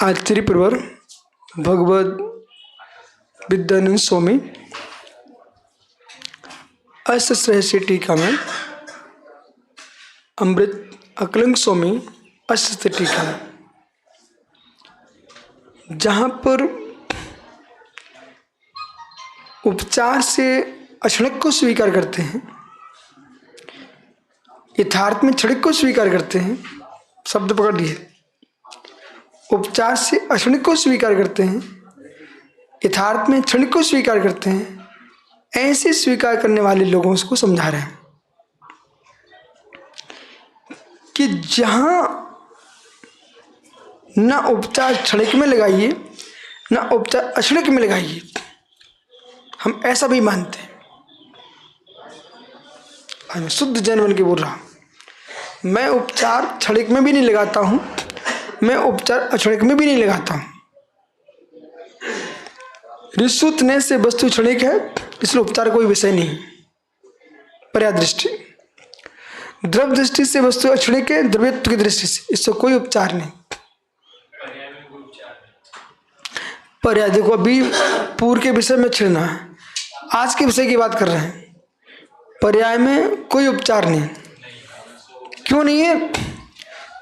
आचार्य प्रवर भगवद विद्यानंद स्वामी अष्टसहस्री टीका में अमृत अकलंग स्वामी अष्टसहस्री टीका में जहाँ पर उपचार से अक्षणिक को स्वीकार करते हैं, यथार्थ में क्षणिक को स्वीकार करते हैं, शब्द पकड़ लिए, उपचार से अक्षणिक को स्वीकार करते हैं, यथार्थ में क्षणिक को स्वीकार करते हैं। ऐसे स्वीकार करने वाले लोगों को समझा रहे हैं कि जहां न उपचार क्षणिक में लगाइए न उपचार अक्षणिक में लगाइए, हम ऐसा भी मानते हैं। मैं शुद्ध जैन बन के बोल रहा हूं, मैं उपचार क्षणिक में भी नहीं लगाता हूं, मैं उपचार अक्षणिक में भी नहीं लगाता हूं। ऋषुतने से वस्तु क्षणिक है, इसलिए उपचार कोई विषय नहीं। पर्याय दृष्टि, द्रव्य दृष्टि से वस्तु अक्षणिक है, द्रव्यत्व की दृष्टि से इससे कोई उपचार नहीं। पर्याय देखो, अभी पूर्व के विषय में छिड़ना है, आज के विषय की बात कर रहे हैं। पर्याय में कोई उपचार नहीं। क्यों नहीं है?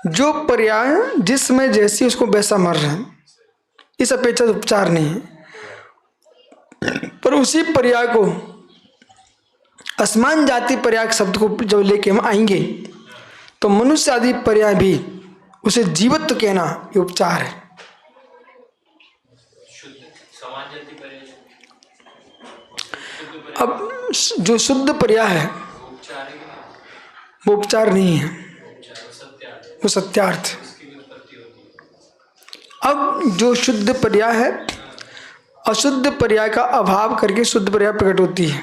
जो पर्याय जिसमें जैसी उसको वैसा मर रहे हैं, इस अपेक्षा उपचार नहीं है। पर उसी पर्याय को, असमान जाति पर्याय शब्द को जब लेके हम आएंगे तो मनुष्य आदि पर्याय भी उसे जीवत्व कहना ये उपचार है। अब जो शुद्ध पर्याय है वो उपचार नहीं है, वो सत्यार्थ। अब जो शुद्ध पर्याय है, अशुद्ध पर्याय का अभाव करके शुद्ध पर्याय प्रकट होती है।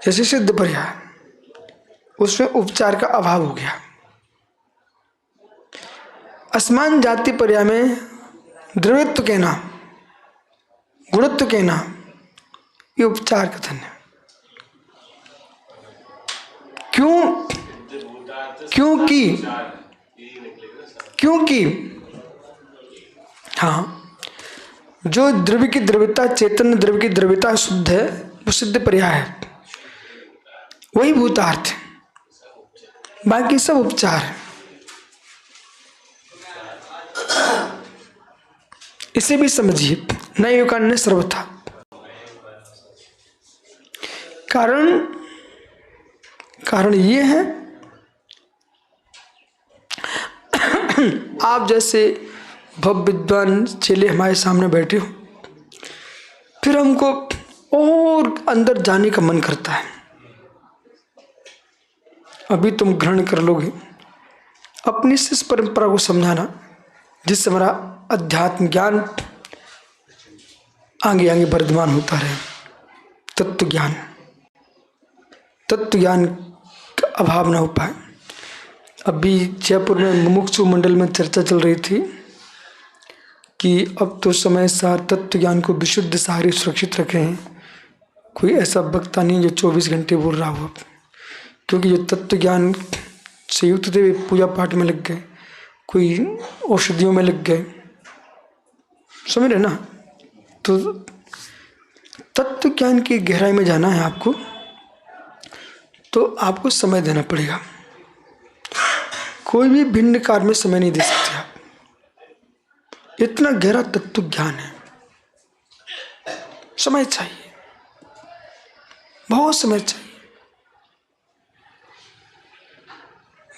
जैसे सिद्ध पर्याय, उसमें उपचार का अभाव हो गया। असमान जाति पर्याय में द्रव्यत्व कहना, गुणत्व कहना, ये उपचार कथन है। क्योंकि हाँ, जो द्रव्य की द्रव्यता, चैतन्य द्रव्य की द्रव्यता शुद्ध है, वो सिद्ध पर्याय है, वही भूतार्थ है। बाकी सब उपचार है। इसे भी समझिए, नए युगान ने सर्वथा। कारण ये है, आप जैसे भव्य विद्वान चेले हमारे सामने बैठे हो, फिर हमको और अंदर जाने का मन करता है। अभी तुम ग्रहण कर लोगे, अपनी शिष्य परंपरा को समझाना, जिससे हमारा अध्यात्म ज्ञान आगे आगे वर्धमान होता रहे। तत्व ज्ञान का अभाव न हो पाए। अभी जयपुर में मुमुक्षु मंडल में चर्चा चल रही थी कि अब तो समय सा तत्व ज्ञान को विशुद्ध सारे सुरक्षित रखे हैं। कोई ऐसा वक्ता नहीं जो 24 घंटे बोल रहा हो, क्योंकि जो तत्व ज्ञान से युक्त थे वे पूजा पाठ में लग गए, कोई औषधियों में लग गए, समझ रहे ना। तो तत्व ज्ञान की गहराई में जाना है आपको, तो आपको समय देना पड़ेगा। कोई भी भिन्न कार्य में समय नहीं दे सकते आप, इतना गहरा तत्व ज्ञान है। समय चाहिए, बहुत समय चाहिए।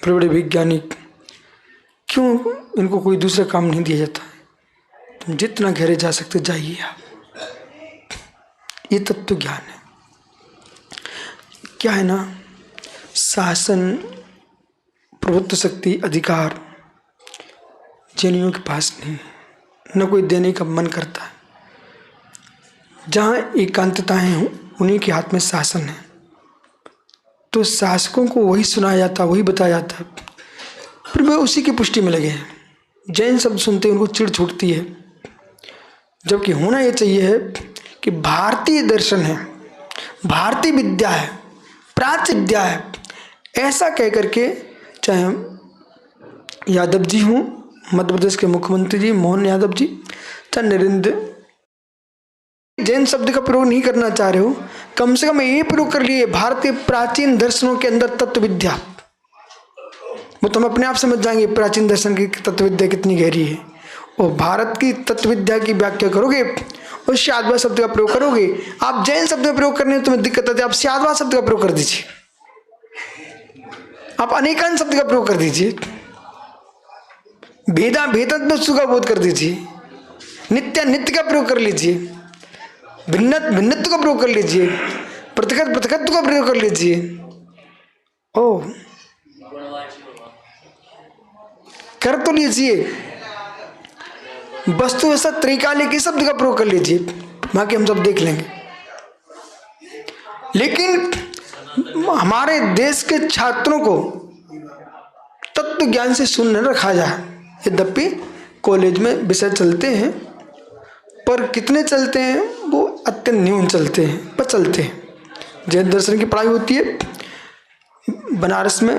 बड़े बड़े वैज्ञानिक, क्यों इनको कोई दूसरा काम नहीं दिया जाता है? तुम जितना गहरे जा सकते जाइए आप। ये तत्व ज्ञान है। क्या है ना, शासन, प्रभुत्व शक्ति, अधिकार जैनियों के पास नहीं, न कोई देने का मन करता है। जहाँ एकांतताएं हों उन्हीं के हाथ में शासन है, तो शासकों को वही सुनाया जाता, वही बताया जाता, फिर वे उसी की पुष्टि में लगे हैं। जैन शब्द सुनते हैं उनको चिढ़ छूटती है, जबकि होना ये चाहिए है कि भारतीय दर्शन है, भारतीय विद्या है, प्राच्य विद्या है, ऐसा कह करके, चाहे यादव जी हों, मध्य प्रदेश के मुख्यमंत्री जी मोहन यादव जी, चाहे नरेंद्र, जैन शब्द का प्रयोग नहीं करना चाह रहे हो, कम से कम यही प्रयोग कर लिए भारतीय प्राचीन दर्शनों के अंदर तत्व विद्या, वो तुम अपने आप समझ जाएंगे प्राचीन दर्शन की तत्व विद्या कितनी गहरी है। और भारत की तत्व विद्या की व्याख्या करोगे, उस शादवाद शब्द का प्रयोग करोगे। आप जैन शब्द का प्रयोग करने में तुम्हें दिक्कत आती है, आप शादवाद शब्द का प्रयोग कर दीजिए, आप अनेकांत शब्द का प्रयोग कर दीजिए, भेदत वस्तु का बोध कर दीजिए, नित्य का प्रयोग कर लीजिए, भिन्नत्व का प्रयोग कर लीजिए, पृथकत्व का प्रयोग कर लीजिए। ओ कर तो लीजिए, वस्तु ऐसा त्रिकालिक शब्द का प्रयोग कर लीजिए, बाकी हम सब देख लेंगे। लेकिन हमारे देश के छात्रों को तत्व ज्ञान से शून्य रखा जाए। यद्यपि कॉलेज में विषय चलते हैं, पर कितने चलते हैं वो अत्यंत न्यून चलते हैं, पर चलते हैं। जैन दर्शन की पढ़ाई होती है, बनारस में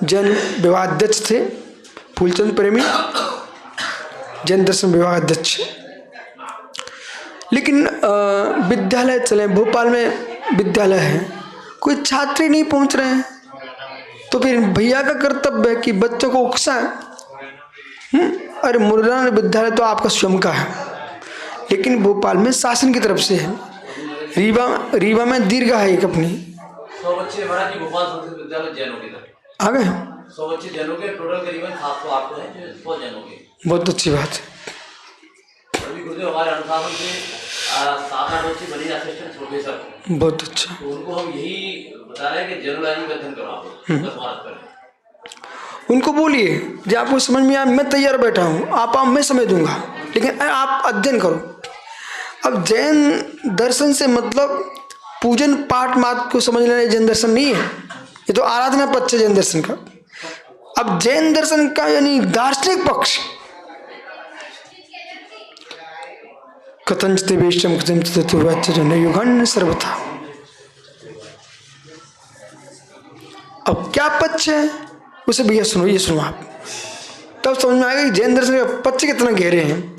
जैन विभागाध्यक्ष थे फूलचंद प्रेमी, जैन दर्शन विभागाध्यक्ष। लेकिन विद्यालय चले, भोपाल में विद्यालय है, कोई छात्र ही नहीं पहुंच रहे हैं, तो फिर भैया का कर्तव्य है कि बच्चों को उकसाएं। अरे मुरादानंद विद्यालय तो आपका स्वयं का है, लेकिन भोपाल में शासन की तरफ से है। रीवा में दीर्घा है एक अपनी। 100 बच्चे हमारा जी भोपाल संस्कृत विद्यालय जैनों के तरफ आ गए 100 बच्चे जैनों के, टोटल करीबन 700 आपको हैं जो 100 जैनों के। बहुत अच्छी बात है। अभी गुरुदेव हमारे अनुशासन से 7-8 बच्चे बनी असिस्टेंट प्रोफेसर, बहुत अच्छा। तो उनको हम यही बता रहे हैं कि जनरलाइजिंग का अध्ययन करो, आप करें। उनको बोलिए जब आपको समझ में आए, मैं तैयार बैठा हूँ, आप मैं समझ दूंगा, लेकिन आप अध्ययन करो। अब जैन दर्शन से मतलब पूजन पाठ मात्र को समझ लेना जैन दर्शन नहीं है, ये तो आराधना पक्ष है जैन दर्शन का। अब जैन दर्शन का यानी दार्शनिक पक्ष, कथंचित वेश्यम कथंचित युगन सर्वथा। अब क्या पक्ष है उसे भैया सुनो, ये सुनो आप, तब समझ में आएगा कि जैन दर्शन के पक्ष कितना गहरे हैं।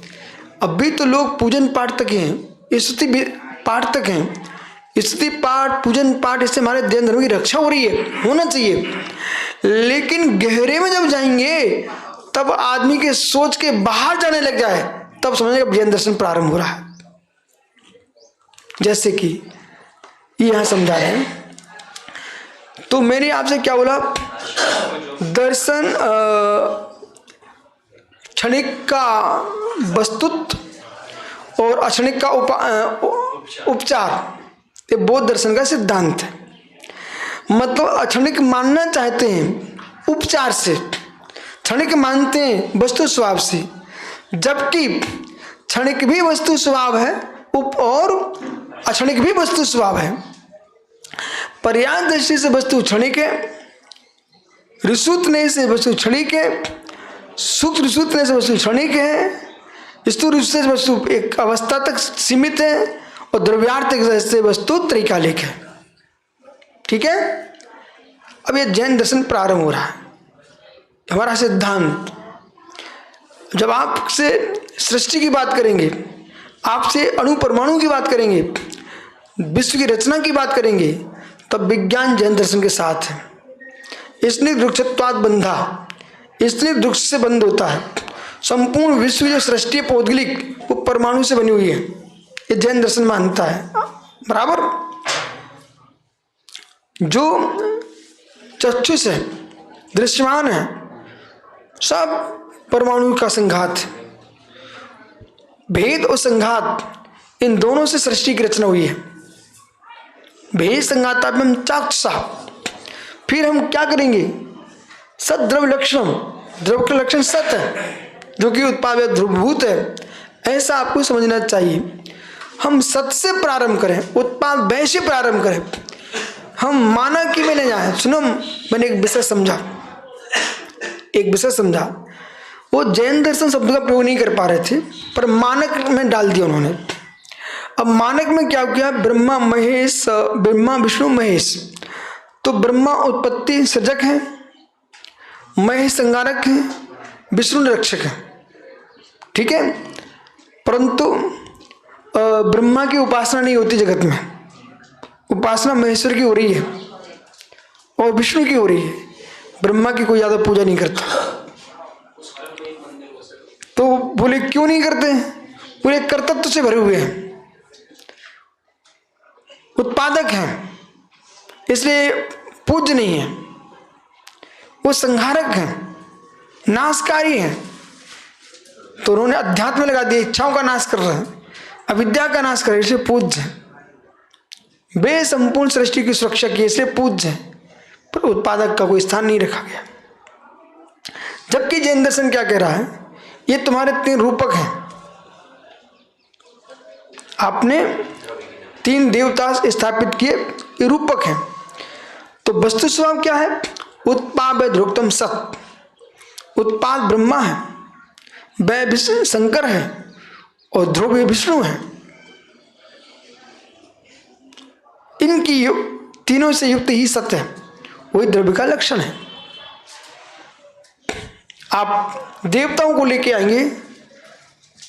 अभी तो लोग पूजन पाठ तक हैं, स्तुति पाठ तक हैं, स्तुति पाठ पूजन पाठ, इससे हमारे जैन धर्म की रक्षा हो रही है, होना चाहिए। लेकिन गहरे में जब जाएंगे तब आदमी के सोच के बाहर जाने लग जाए, तब समझेगा जैन दर्शन प्रारंभ हो रहा है। जैसे कि यहां समझा रहे हैं, तो मैंने आपसे क्या बोला, दर्शन क्षणिक का वस्तुत्व और अक्षणिक का उपचार, ये बौद्ध दर्शन का सिद्धांत है। मतलब अक्षणिक मानना चाहते हैं उपचार से, क्षणिक मानते हैं वस्तु स्वभाव से, जबकि क्षणिक भी वस्तु स्वभाव है और अक्षणिक भी वस्तु स्वभाव है। पर्याय दृष्टि से वस्तु क्षणिक है, ऋषुत्व से वस्तु क्षणिक है, सूक्ष्म ऋषुत्व से वस्तु क्षणिक है, स्थूल रूप से वस्तु एक अवस्था तक सीमित है, और द्रव्यार्थ से वस्तु त्रैकालिक है। ठीक है, अब ये जैन दर्शन प्रारंभ हो रहा है, हमारा सिद्धांत। जब आपसे सृष्टि की बात करेंगे, आपसे अणु परमाणु की बात करेंगे, विश्व की रचना की बात करेंगे, तब विज्ञान जैन दर्शन के साथ है। इसलिए वृक्षत्वाद बंधा, इसलिए वृक्ष से बंध होता है। संपूर्ण विश्व जो सृष्टि है पौद्गलिक, वो परमाणु से बनी हुई है, ये जैन दर्शन मानता है। बराबर, जो चक्षुष है, दृश्यमान है, सब परमाणु का संघात है। भेद और संघात, इन दोनों से सृष्टि की रचना हुई है। भेद संघातात्मक चाक्षुषा। फिर हम क्या करेंगे, सत द्रव्य लक्षण, द्रव्य का लक्षण सत है, जो कि उत्पाद ध्रुवभूत है, ऐसा आपको समझना चाहिए। हम सत से प्रारंभ करें, उत्पाद वय से प्रारंभ करें, हम मानक की में ले जाए। सुनो, मैंने एक विषय समझा, वो जैन दर्शन शब्द का प्रयोग नहीं कर पा रहे थे, पर मानक में डाल दिया उन्होंने। अब मानक में क्या किया, ब्रह्मा महेश, ब्रह्मा विष्णु महेश, तो ब्रह्मा उत्पत्ति सृजक है, महेश संगारक है, विष्णु रक्षक है, ठीक है। परंतु ब्रह्मा की उपासना नहीं होती जगत में, उपासना महेश्वर की हो रही है और विष्णु की हो रही है। ब्रह्मा की कोई ज़्यादा पूजा नहीं करता। तो बोले क्यों नहीं करते? बोले कर्तव्य से भरे हुए हैं, उत्पादक हैं, इसलिए पूज्य नहीं है। वो संहारक हैं, नाशकारी हैं। तो उन्होंने अध्यात्म लगा दिया, इच्छाओं का नाश कर रहे हैं, अविद्या का नाश कर रहे हैं, इसलिए पूज्य है। वे संपूर्ण सृष्टि की सुरक्षा की, इसलिए पूज्य है, पर उत्पादक का कोई स्थान नहीं रखा गया। जबकि जैन दर्शन क्या कह रहा है? ये तुम्हारे 3 रूपक हैं, आपने 3 देवता स्थापित किए, ये रूपक हैं। तो वस्तु स्वभाव क्या है? उत्पाद ध्रुवतम सत, उत्पाद ब्रह्मा है, वह शंकर है और ध्रुव विष्णु है। इनकी तीनों से युक्त ही सत्य है, वही द्रव्य का लक्षण है। आप देवताओं को लेके आएंगे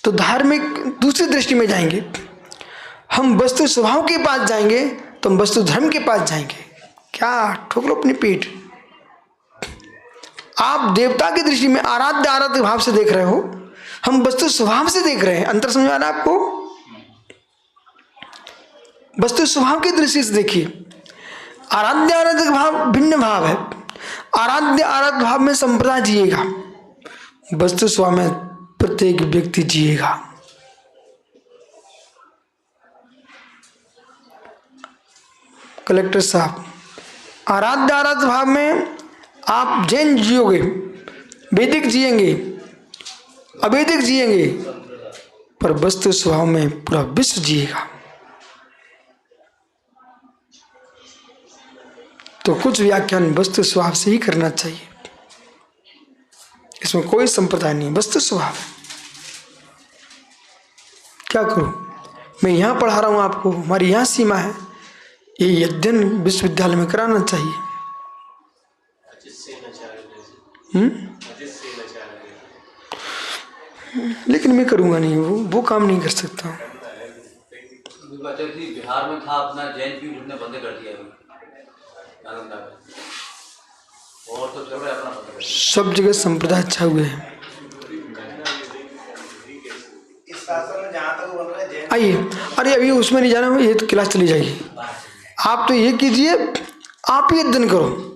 तो धार्मिक दूसरी दृष्टि में जाएंगे, हम वस्तु स्वभाव के पास जाएंगे तो हम वस्तु धर्म के पास जाएंगे। क्या ठोक लो अपनी पीठ। आप देवता की दृष्टि में आराध्य भाव से देख रहे हो, हम वस्तु स्वभाव से देख रहे हैं। अंतर समझ आ रहा है आपको? वस्तु स्वभाव की दृष्टि से देखिए। आराध्य भाव भिन्न भाव है। आराध्य भाव में संप्रदाय जिएगा, वस्तु स्वभाव में प्रत्येक व्यक्ति जिएगा। कलेक्टर साहब, आराध्य भाव में आप जैन जियोगे, वैदिक जिएंगे, अवैदिक जिएंगे, पर वस्तु स्वभाव में पूरा विश्व जिएगा। तो कुछ व्याख्यान वस्तु स्वभाव से ही करना चाहिए, इसमें कोई संप्रदाय नहीं, वस्तु स्वभाव है। क्या करूं, मैं यहां पढ़ा रहा हूं आपको, हमारी यहां सीमा है, ये अध्ययन विश्वविद्यालय में कराना चाहिए। लेकिन मैं करूंगा नहीं, वो काम नहीं कर सकता। बिहार में था अपना जैन पीठ उन्होंने बंद कर दिया नालंदा में, और तो चल रहा है अपना सब जगह संप्रदाय अच्छा हुए हैं। आइए, अरे अभी उसमें नहीं जाना, ये तो क्लास चली जाएगी। आप तो ये कीजिए, आप ही अध्ययन करो।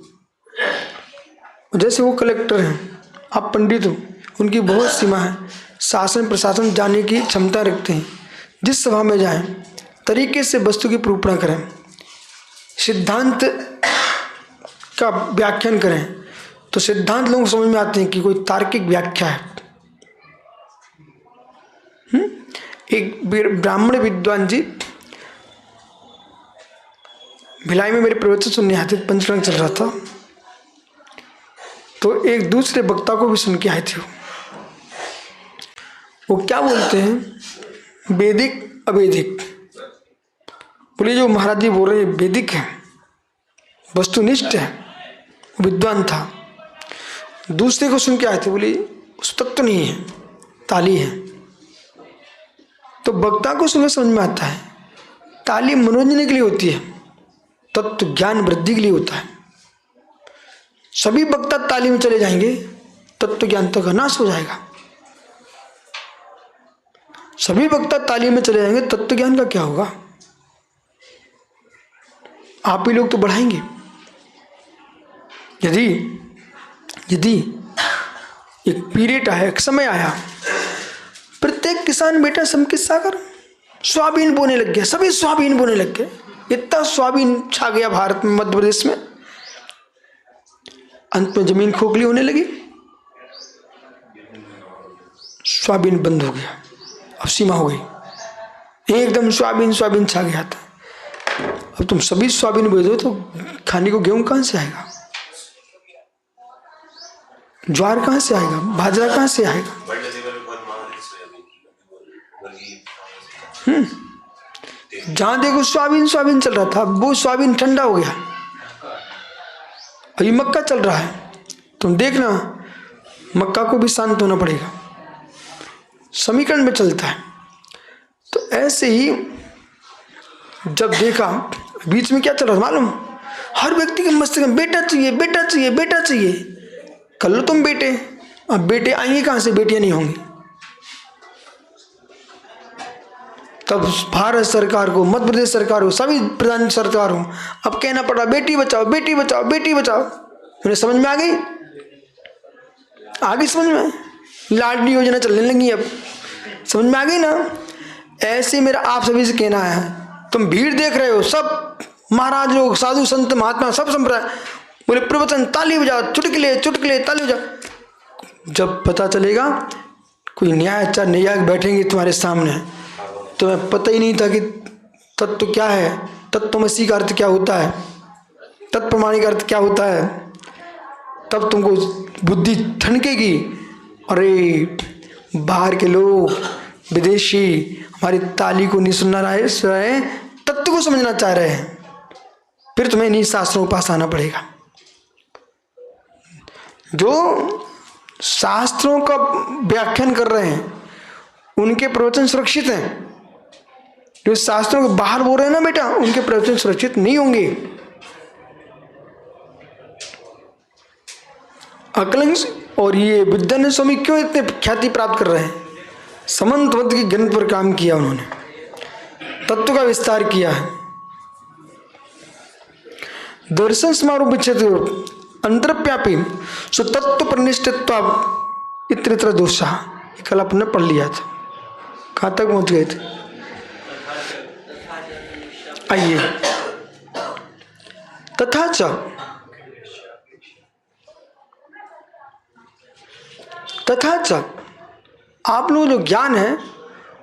जैसे वो कलेक्टर हैं, आप पंडित हो, उनकी बहुत सीमा है, शासन प्रशासन जाने की क्षमता रखते हैं। जिस सभा में जाएं, तरीके से वस्तु की निरूपण करें, सिद्धांत का व्याख्यान करें, तो सिद्धांत लोगों को समझ में आते हैं कि कोई तार्किक व्याख्या है। एक ब्राह्मण विद्वान जी भिलाई में मेरे प्रवचन सुनने आए थे, पंचकर्म चल रहा था, तो एक दूसरे वक्ता को भी सुन के आए थे। वो क्या बोलते हैं, वैदिक अवैदिक। बोले जो महाराज जी बोल रहे हैं वैदिक है, वस्तुनिष्ठ है, विद्वान था। दूसरे को सुन के आए थे, बोले उस तक तो नहीं है, ताली है। तो वक्ता को सुनकर समझ में आता है, ताली मनोरंजन के लिए होती है, तत्व ज्ञान वृद्धि के लिए होता है। सभी वक्ता ताली में चले जाएंगे, तत्व ज्ञान का नाश हो जाएगा। सभी वक्ता ताली में चले जाएंगे, तत्व ज्ञान का क्या होगा? आप ही लोग तो बढ़ाएंगे। यदि एक पीरियड आया, एक समय आया, प्रत्येक किसान बेटा समकित सागर सोयाबीन बोने लग गया, सभी सोयाबीन बोने लग गए। इतना सोयाबीन छा गया भारत में, मध्य प्रदेश में, अंत में जमीन खोखली होने लगी, सोयाबीन बंद हो गया, अब सीमा हो गई, एकदम सोयाबीन छा गया था। अब तुम सभी सोयाबीन बोए दो तो खाने को गेहूं कहां से आएगा, ज्वार कहां से आएगा, बाजरा कहां से आएगा? जहां देखो सोयाबीन चल रहा था, वो सोयाबीन ठंडा हो गया, अभी मक्का चल रहा है। तुम देखना मक्का को भी शांत होना पड़ेगा, समीकरण में चलता है। तो ऐसे ही जब देखा बीच में क्या चल रहा था मालूम, हर व्यक्ति के मस्तिष्क में बेटा चाहिए, बेटा चाहिए, बेटा चाहिए। कर लो तुम बेटे, अब बेटे आएंगे कहां से, बेटियां नहीं होंगी। तब भारत सरकार को, मध्य प्रदेश सरकार को, सभी प्रधान सरकार हो, अब कहना पड़ा बेटी बचाओ, बेटी बचाओ, बेटी बचाओ। उन्हें समझ में आ गई, आगे समझ में, लाडली योजना चलने लगी, अब समझ में आ गई ना। ऐसे मेरा आप सभी से कहना है, तुम भीड़ देख रहे हो, सब महाराज लोग, साधु संत महात्मा सब संप्रदाय बोले प्रवचन, ताली बजाओ, चुटकुले चुटकुले, ताली बजाओ। जब पता चलेगा कोई न्यायाचार्य न्यायिक बैठेंगे तुम्हारे सामने, तुम्हें पता ही नहीं था कि तत्व क्या है, तत्वमसी का अर्थ क्या होता है, तत्प्रमाणी का अर्थ क्या होता है। तब तुमको बुद्धि ठनकेगी, अरे बाहर के लोग, विदेशी हमारी ताली को नहीं सुनना रहे, तत्व को समझना चाह रहे हैं। फिर तुम्हें इन्हीं शास्त्रों के पास आना पड़ेगा। जो शास्त्रों का व्याख्यान कर रहे हैं उनके प्रवचन सुरक्षित हैं, जो शास्त्रों के बाहर बोल रहे हैं ना बेटा, उनके प्रवचन सुरक्षित नहीं होंगे। अकलंश और ये विद्यानंद स्वामी क्यों इतने ख्याति प्राप्त कर रहे हैं, समन्वत के ग्रंथ पर काम किया उन्होंने, तत्व का विस्तार किया है। दर्शन समारोह विच्छेद अंतरव्यापी सुतत्व परनिष्ठत्व इतर दोषा, कल आपने पढ़ लिया था, कहाँ तक पहुंच गए थे। आइए, तथा च आप लोग जो ज्ञान है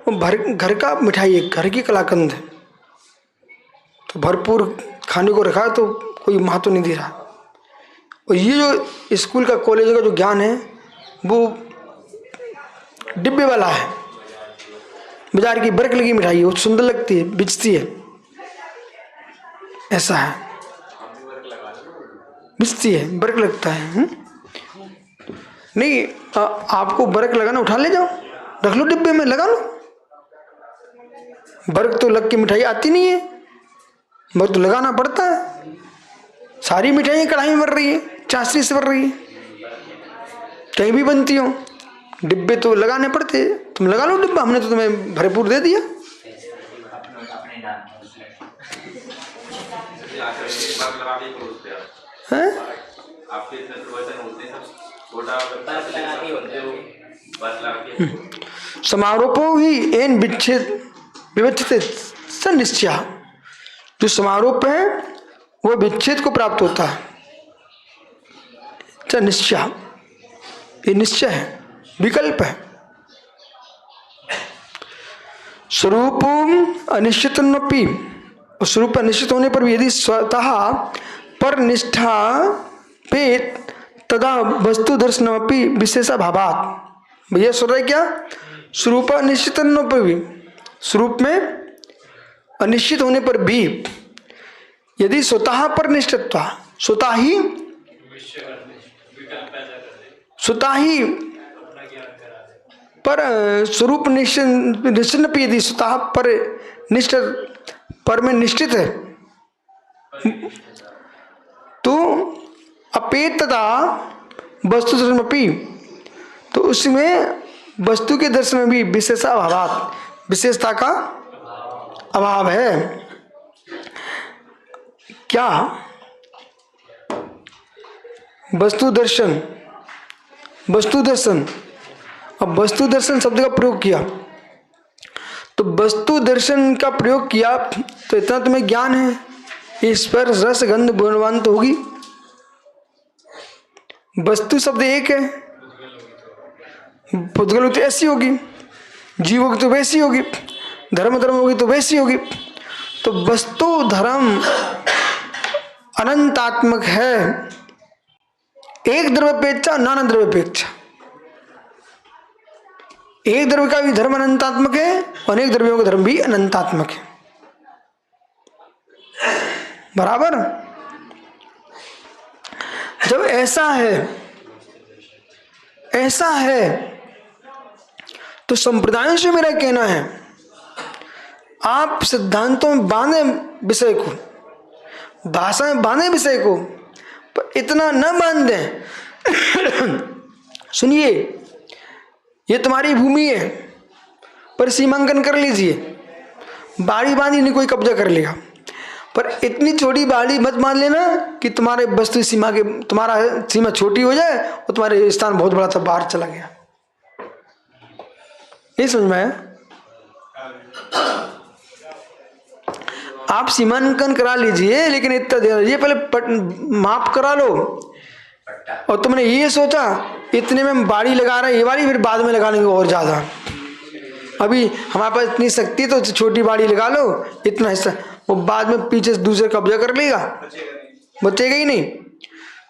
वो घर का मिठाई है, घर की कलाकंद है। तो भरपूर खाने को रखा तो कोई महत्व नहीं दे रहा। और ये जो स्कूल का, कॉलेज का जो ज्ञान है वो डिब्बे वाला है, बाजार की बर्क लगी मिठाई है, वो सुंदर लगती है, बिचती है, ऐसा है, बिचती है, बर्क लगता है। नहीं, आपको बर्क लगाना, उठा ले जाओ, रख लो डिब्बे में, लगा लो। बर्क तो लग के मिठाई आती नहीं है, बर्क तो लगाना पड़ता है। सारी मिठाइयाँ कढ़ाई में बन रही है, चाशनी से बन रही है, कहीं भी बनती हो, डिब्बे तो लगाने पड़ते। तुम लगा लो डिब्बा, हमने तो तुम्हें भरपूर दे दिया। समारोह ही एन विच्छेद विवच्छित सनिश्चय, जो समारोह है वो विच्छेद को प्राप्त होता है। निश्चय, ये निश्चय है, विकल्प है। स्वरूप अनिश्चितमपि, स्वरूप अनिश्चित होने पर भी यदि स्वतः पर निष्ठा पे तदा वस्तु दर्शनमपि विशेषाभावात्। भैया सुन रहे क्या, स्वरूप अनिश्चितमपि भी, स्वरूप में अनिश्चित होने पर भी यदि स्वतः पर निष्ठत्व, स्वतः ही पर स्वरूप निश्चित, यदि स्वतः पर निष्ठ, पर में निश्चित है तो अपेतता वस्तु दर्शनमपि, तो उसमें वस्तु के दर्शन में भी विशेषाभावात्, विशेषता का अभाव है। क्या वस्तु दर्शन, वस्तु दर्शन, अब वस्तु दर्शन शब्द का प्रयोग किया, तो वस्तु दर्शन का प्रयोग किया तो इतना तुम्हें ज्ञान है, स्पर्श रस गंध गुणवान तो होगी। वस्तु शब्द एक है, पुद्गल तो ऐसी होगी, जीव होगी तो वैसी होगी, धर्म धर्म होगी तो वैसी होगी। तो वस्तु धर्म अनंतात्मक है, एक द्रव्यपेक्षा नाना द्रव्यपेक्षा। एक द्रव्य का भी धर्म अनंतात्मक है, अनेक द्रव्यों का धर्म भी अनंतात्मक है, बराबर। जब ऐसा है, ऐसा है। तो संप्रदायों से मेरा कहना है, आप सिद्धांतों में बांधे विषय को, भाषा में बांधे विषय को, पर इतना न बांध दें। सुनिए, ये तुम्हारी भूमि है, पर सीमांकन कर लीजिए। बाड़ी बांधी नहीं कोई कब्जा कर लेगा, पर इतनी छोटी बाड़ी मत मान लेना कि तुम्हारे वस्तु सीमा के, तुम्हारा सीमा छोटी हो जाए और तुम्हारे स्थान बहुत बड़ा था, बाहर चला गया। नहीं समझ में आया? आप सीमांकन करा लीजिए, लेकिन इतना दे लीजिए, पहले माप करा लो। और तुमने ये सोचा इतने में बाड़ी लगा रहे हैं, ये बाड़ी फिर बाद में लगा लेंगे और ज्यादा। अभी हमारे पास इतनी शक्ति, तो छोटी बाड़ी लगा लो, इतना हिस्सा, वो बाद में पीछे दूसरे कब्जा कर लेगा, बचेगा ही नहीं।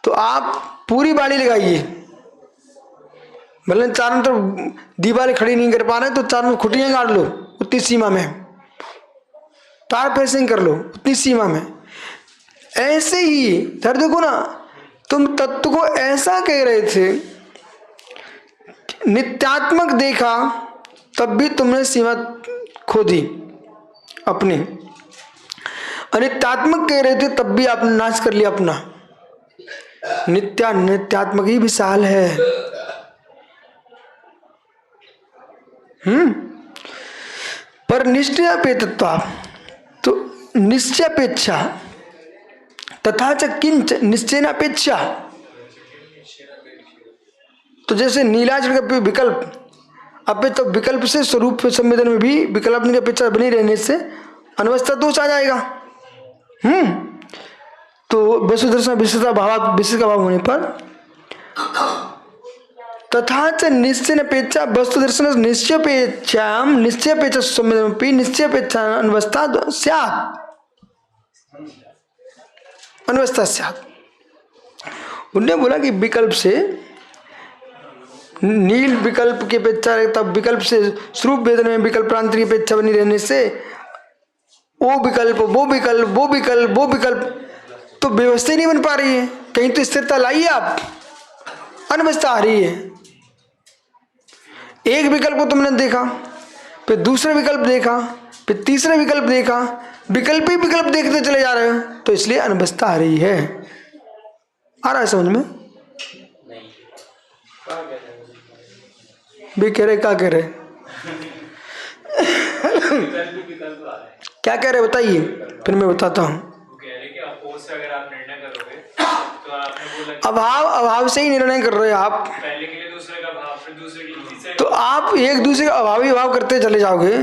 तो आप पूरी बाड़ी लगाइए, भले चारों तरफ दीवारें खड़ी नहीं कर पा रहे तो चारों खुटियां गाड़ लो उतनी सीमा में, तार फेंसिंग कर लो उतनी सीमा में। ऐसे ही धर देखो ना, तुम तत्व को ऐसा कह रहे थे, नित्यात्मक देखा तब भी तुमने सीमा खो दी अपनी, अनित्यात्मक कह रहे थे तब भी आपने नाश कर लिया अपना। नित्यात्मक ही विशाल है। पर निश्चयापेक्षता, तो निश्चयापेक्षा तथा च किंच निश्चयनापेक्षा, तो जैसे नीलाचल का विकल्प, अब तो विकल्प से स्वरूप संवेदन में भी विकल्प की अपेक्षा बनी रहने से अनवस्था दोष आ जाएगा। तो वसुदर्शन विशेषता भाव, विशेष का भाव होने पर तथा च निश्चयनापेक्षा वस्तु दर्शन निश्चयापेक्षा निश्चयापेक्षा संवेदनपि निश्चयापेक्षा अनवस्था स्यात्, अनवस्था स्यात्। उन्होंने बोला कि विकल्प से नील विकल्प की अपेक्षा, तब विकल्प से स्वरूप वेदन में विकल्प प्रांत की अपेक्षा बनी रहने से वो विकल्प वो विकल्प वो विकल्प वो विकल्प तो व्यवस्था नहीं बन पा रही है। कहीं तो स्थिरता लाइए आप, अनवस्था आ रही है। एक विकल्प को तुमने देखा, फिर दूसरा विकल्प देखा, फिर तीसरा विकल्प देखा, विकल्प ही विकल्प देखते चले जा रहे हो, तो इसलिए अनवस्था आ रही है। आ रहा है समझ में? भी कह रहे, क्या कह रहे, क्या कह रहे बताइए, फिर मैं बताता हूँ। अभाव से ही निर्णय कर रहे हो आप। पहले के लिए दूसरे का भाव, फिर दूसरे के लिए तीसरे, तो आप एक दूसरे का अभावी भाव करते चले जाओगे,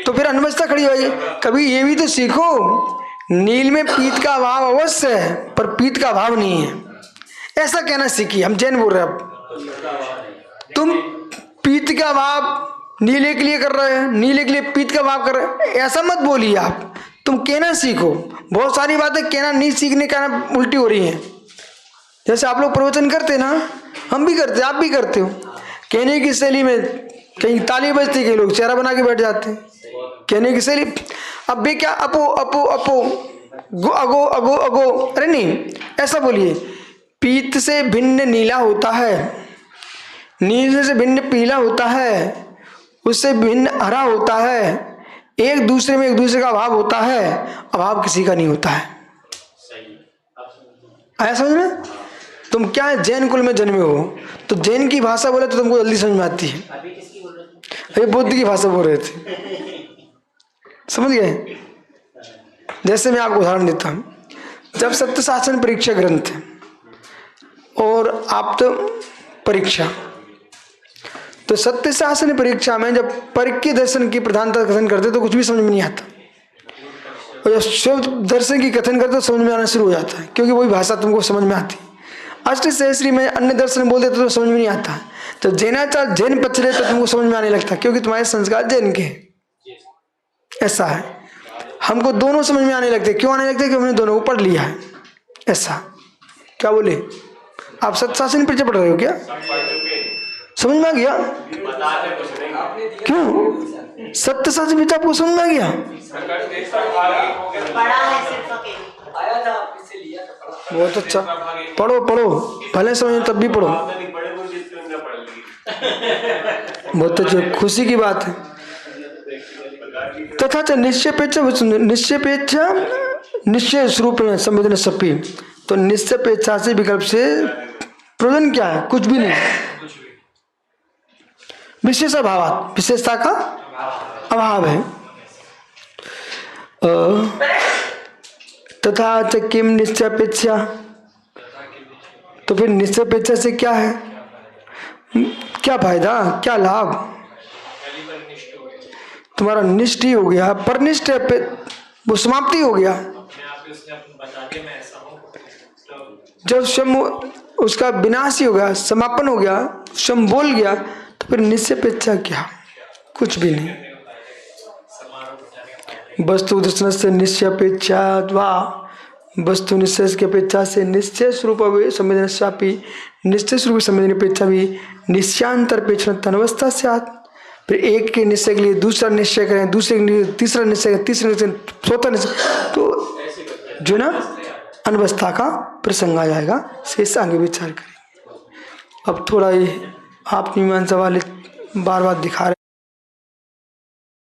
तो फिर अनवस्था खड़ी होगी। कभी ये भी तो सीखो, नील में पीत का अभाव अवश्य है पर पीत का अभाव नहीं है, ऐसा कहना सीखिए। हम जैन बोल रहे हैं अब। तुम पीत का अभाव नीले के लिए कर रहे हैं, नीले के लिए पीत का अभाव कर रहे हैं, ऐसा मत बोलिए आप। तुम कहना सीखो। बहुत सारी बातें कहना नहीं सीखने का उल्टी हो रही हैं। जैसे आप लोग प्रवचन करते ना, हम भी करते, आप भी करते हो। कहने की शैली में कहीं ताली बजती, के लोग चेहरा बना के बैठ जाते हैं। कहने की शैली, अब बे क्या अपो अपो अपो गो अगो अगो अगो, अरे नहीं, ऐसा बोलिए। पीत से भिन्न नीला होता है, नीले से भिन्न पीला होता है, उससे भिन्न हरा होता है। एक दूसरे में एक दूसरे का अभाव होता है, अभाव किसी का नहीं होता है। आया समझ में? तुम क्या है, जैन कुल में जन्मे हो, तो जैन की भाषा बोले तो तुमको जल्दी समझ में आती है। अरे बुद्ध की भाषा बोल रहे थे, समझ गए? जैसे मैं आपको उदाहरण देता हूँ। जब सत्य शासन परीक्षा ग्रंथ और आप तो परीक्षा, तो सत्य शासन परीक्षा में जब परिक्य दर्शन की प्रधानता कथन करते तो कुछ भी समझ में नहीं आता, और जब शिव दर्शन की कथन करते तो समझ में आना शुरू हो जाता है, क्योंकि वही भाषा तुमको समझ में आती। अष्ट सहस्री में अन्य दर्शन बोल देते तो समझ में नहीं आता। तो जैनाचार जैन पक्ष रहे तो तुमको समझ में आने लगता, क्योंकि तुम्हारे संस्कार जैन के। ऐसा है, हमको दोनों समझ में आने लगते। क्यों आने लगते? क्योंकि हमने दोनों को पढ़ लिया है। ऐसा क्या बोले आप? सत्य शासन परीक्षा पढ़ रहे हो क्या? समझ में आ गया? क्यों सत्य शासन परीक्षा आपको समझ में आ गया? बहुत अच्छा, पढ़ो पढ़ो, भले समझ तब भी पढ़ो। बहुत अच्छा, खुशी की बात है। तथा च निश्चयपेक्षा निश्चयपेक्षा निश्चय स्वरूप में संवेदन सपी। तो निश्चयपेक्षा से विकल्प से प्रयोजन क्या है? कुछ भी नहीं। विशेष अभाव, विशेषता का अभाव है। तथा च किम निश्चयपेक्षा, तो फिर निश्चयपेक्षा से क्या है, क्या फायदा, क्या लाभ? तुम्हारा निष्ठ ही हो गया, परनिष्ठ वो समाप्ति हो गया। जब स्वयं उसका विनाश ही हो गया, समापन हो गया, स्वयं बोल गया, तो फिर निश्चयपेक्षा क्या? कुछ भी नहीं। वस्तु दर्शन से निश्चयपेक्षा वा, वस्तु निश्चय की अपेक्षा से निश्चय स्वरूप संवेदनशापी, निश्चय स्वरूप संवेदनपेक्षा भी निश्चयांतरपेक्षण अनवस्था से आत। फिर एक के निश्चय के लिए दूसरा निश्चय करें, दूसरे के लिए तीसरा निश्चय, तीसरा निश्चय, चौथा निश्चय, तो जो ना अनवस्था का प्रसंग आ जाएगा। शेष आगे विचार करें। अब थोड़ा ये आप मीमांसा वाले बार बार दिखा रहे